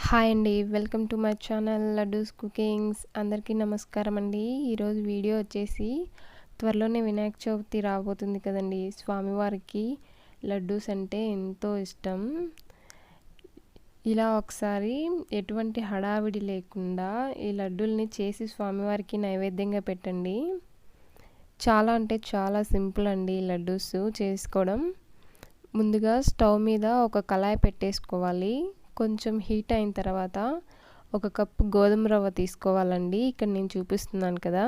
Hi అండి, welcome to my channel Laddus cookings. అందరికీ నమస్కారం అండి. ఈరోజు వీడియో వచ్చేసి త్వరలోనే వినాయక చవితి రాబోతుంది కదండి. స్వామివారికి లడ్డూస్ అంటే ఎంతో ఇష్టం. ఇలా ఒకసారి ఎటువంటి హడావిడి లేకుండా ఈ లడ్డూల్ని చేసి స్వామివారికి నైవేద్యంగా పెట్టండి. చాలా అంటే చాలా సింపుల్ అండి లడ్డూస్ చేసుకోవడం. ముందుగా స్టవ్ మీద ఒక కళాయి పెట్టేసుకోవాలి. కొంచెం హీట్ అయిన తర్వాత ఒక కప్పు గోధుమ రవ్వ తీసుకోవాలండి. ఇక్కడ నేను చూపిస్తున్నాను కదా,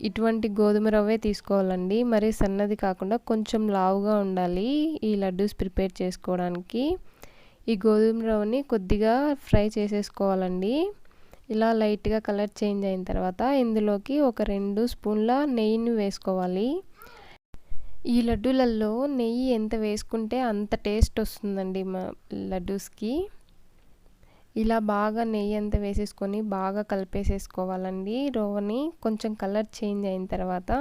ఇటువంటి గోధుమ రవ్వే తీసుకోవాలండి. మరి సన్నది కాకుండా కొంచెం లావుగా ఉండాలి ఈ లడ్డూస్ ప్రిపేర్ చేసుకోవడానికి. ఈ గోధుమ రవ్వని కొద్దిగా ఫ్రై చేసేసుకోవాలండి. ఇలా లైట్గా కలర్ చేంజ్ అయిన తర్వాత ఇందులోకి ఒక 2 స్పూన్ల నెయ్యిని వేసుకోవాలి. ఈ లడ్డూలలో నెయ్యి ఎంత వేసుకుంటే అంత టేస్ట్ వస్తుందండి మా లడ్డూస్కి. ఇలా బాగా నెయ్యి అంతా వేసేసుకొని బాగా కలిపేసేసుకోవాలండి రవ్వని. కొంచెం కలర్ చేంజ్ అయిన తర్వాత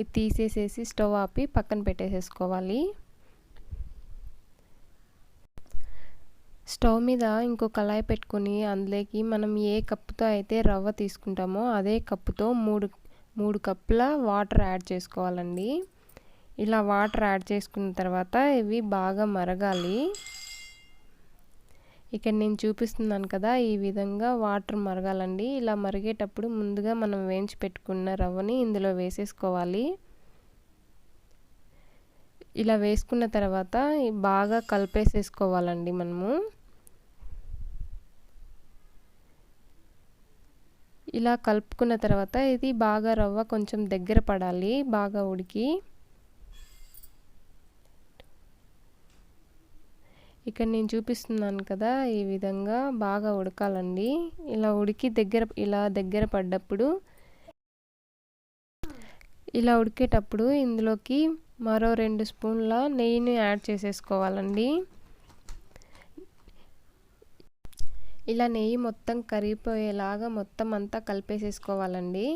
ఇది తీసేసేసి స్టవ్ ఆపి పక్కన పెట్టేసేసుకోవాలి. స్టవ్ మీద ఇంకో కళాయి పెట్టుకొని అందులోకి మనం ఏ కప్పుతో అయితే రవ్వ తీసుకుంటామో అదే కప్పుతో 3 కప్పుల వాటర్ యాడ్ చేసుకోవాలండి. ఇలా వాటర్ యాడ్ చేసుకున్న తర్వాత ఇవి బాగా మరగాలి. ఇక్కడ నేను చూపిస్తున్నాను కదా, ఈ విధంగా వాటర్ మరగాలండి. ఇలా మరిగేటప్పుడు ముందుగా మనం వేయించి పెట్టుకున్న రవ్వని ఇందులో వేసేసుకోవాలి. ఇలా వేసుకున్న తర్వాత బాగా కలిపేసేసుకోవాలండి మనము. ఇలా కలుపుకున్న తర్వాత ఇది బాగా రవ్వ కొంచెం దగ్గర పడాలి, బాగా ఉడికి. ఇక్కడ నేను చూపిస్తున్నాను కదా, ఈ విధంగా బాగా ఉడకాలండి. ఇలా ఉడికి దగ్గర పడ్డప్పుడు ఇలా ఉడికేటప్పుడు ఇందులోకి మరో 2 స్పూన్ల నెయ్యిని యాడ్ చేసేసుకోవాలండి. ఇలా నెయ్యి మొత్తం కరిగిపోయేలాగా మొత్తం అంతా కలిపేసేసుకోవాలండి.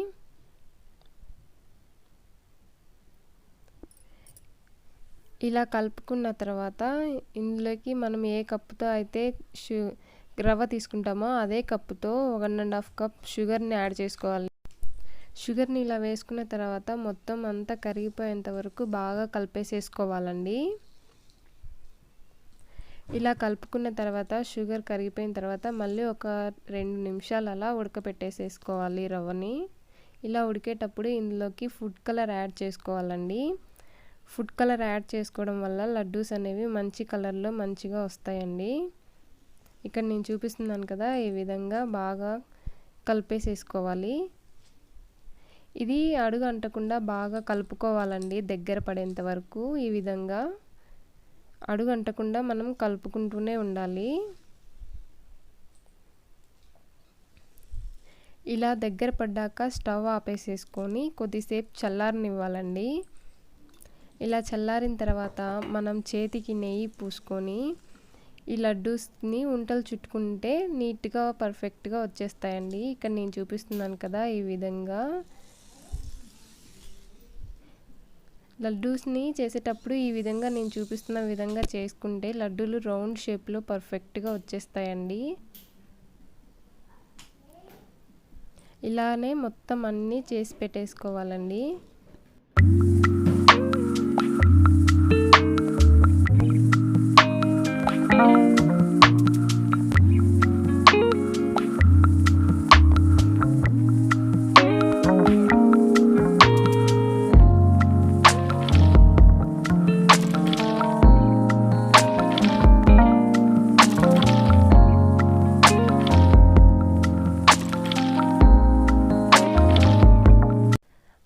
ఇలా కలుపుకున్న తర్వాత ఇందులోకి మనం ఏ కప్పుతో అయితే రవ్వ తీసుకుంటామో అదే కప్పుతో 1.5 కప్ షుగర్ని యాడ్ చేసుకోవాలి. షుగర్ని ఇలా వేసుకున్న తర్వాత మొత్తం అంతా కరిగిపోయేంత వరకు బాగా కలిపేసేసుకోవాలండి. ఇలా కలుపుకున్న తర్వాత షుగర్ కరిగిపోయిన తర్వాత మళ్ళీ ఒక 2 నిమిషాలు అలా ఉడకపెట్టేసేసుకోవాలి రవ్వని. ఇలా ఉడికేటప్పుడు ఇందులోకి ఫుడ్ కలర్ యాడ్ చేసుకోవాలండి. ఫుడ్ కలర్ యాడ్ చేసుకోవడం వల్ల లడ్డూస్ అనేవి మంచి కలర్లో మంచిగా వస్తాయండి. ఇక్కడ నేను చూపిస్తున్నాను కదా, ఈ విధంగా బాగా కలిపేసేసుకోవాలి. ఇది అడుగు అంటకుండా బాగా కలుపుకోవాలండి దగ్గర పడేంత వరకు. ఈ విధంగా అడుగు అంటకుండా మనం కలుపుకుంటూనే ఉండాలి. ఇలా దగ్గర పడ్డాక స్టవ్ ఆపేసేసుకొని కొద్దిసేపు చల్లారనివ్వాలండి. ఇలా చల్లారిన తర్వాత మనం చేతికి నెయ్యి పూసుకొని ఈ లడ్డూస్ని ఉంటలు చుట్టుకుంటే నీట్గా పర్ఫెక్ట్గా వచ్చేస్తాయండి. ఇక్కడ నేను చూపిస్తున్నాను కదా, ఈ విధంగా లడ్డూస్ని చేసేటప్పుడు ఈ విధంగా నేను చూపిస్తున్న విధంగా చేసుకుంటే లడ్డూలు రౌండ్ షేప్లో పర్ఫెక్ట్గా వచ్చేస్తాయండి. ఇలానే మొత్తం అన్నీ చేసి పెట్టేసుకోవాలండి.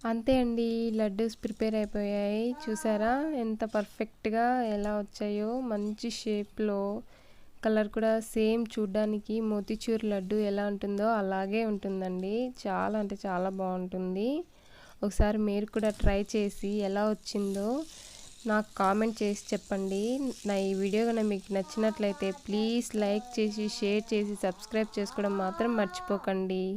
అంతే అండి, లడ్డూస్ ప్రిపేర్ అయిపోయాయి. చూసారా ఎంత పర్ఫెక్ట్గా ఎలా వచ్చాయో, మంచి షేప్లో. కలర్ కూడా సేమ్ చూడ్డానికి మోతిచూర్ లడ్డు ఎలా ఉంటుందో అలాగే ఉంటుందండి. చాలా అంటే చాలా బాగుంటుంది. ఒకసారి మీరు కూడా ట్రై చేసి ఎలా వచ్చిందో నాకు కామెంట్ చేసి చెప్పండి. నా ఈ వీడియో కనుక మీకు నచ్చినట్లయితే ప్లీజ్ లైక్ చేసి, షేర్ చేసి, సబ్స్క్రైబ్ చేసుకోవడం మాత్రం మర్చిపోకండి.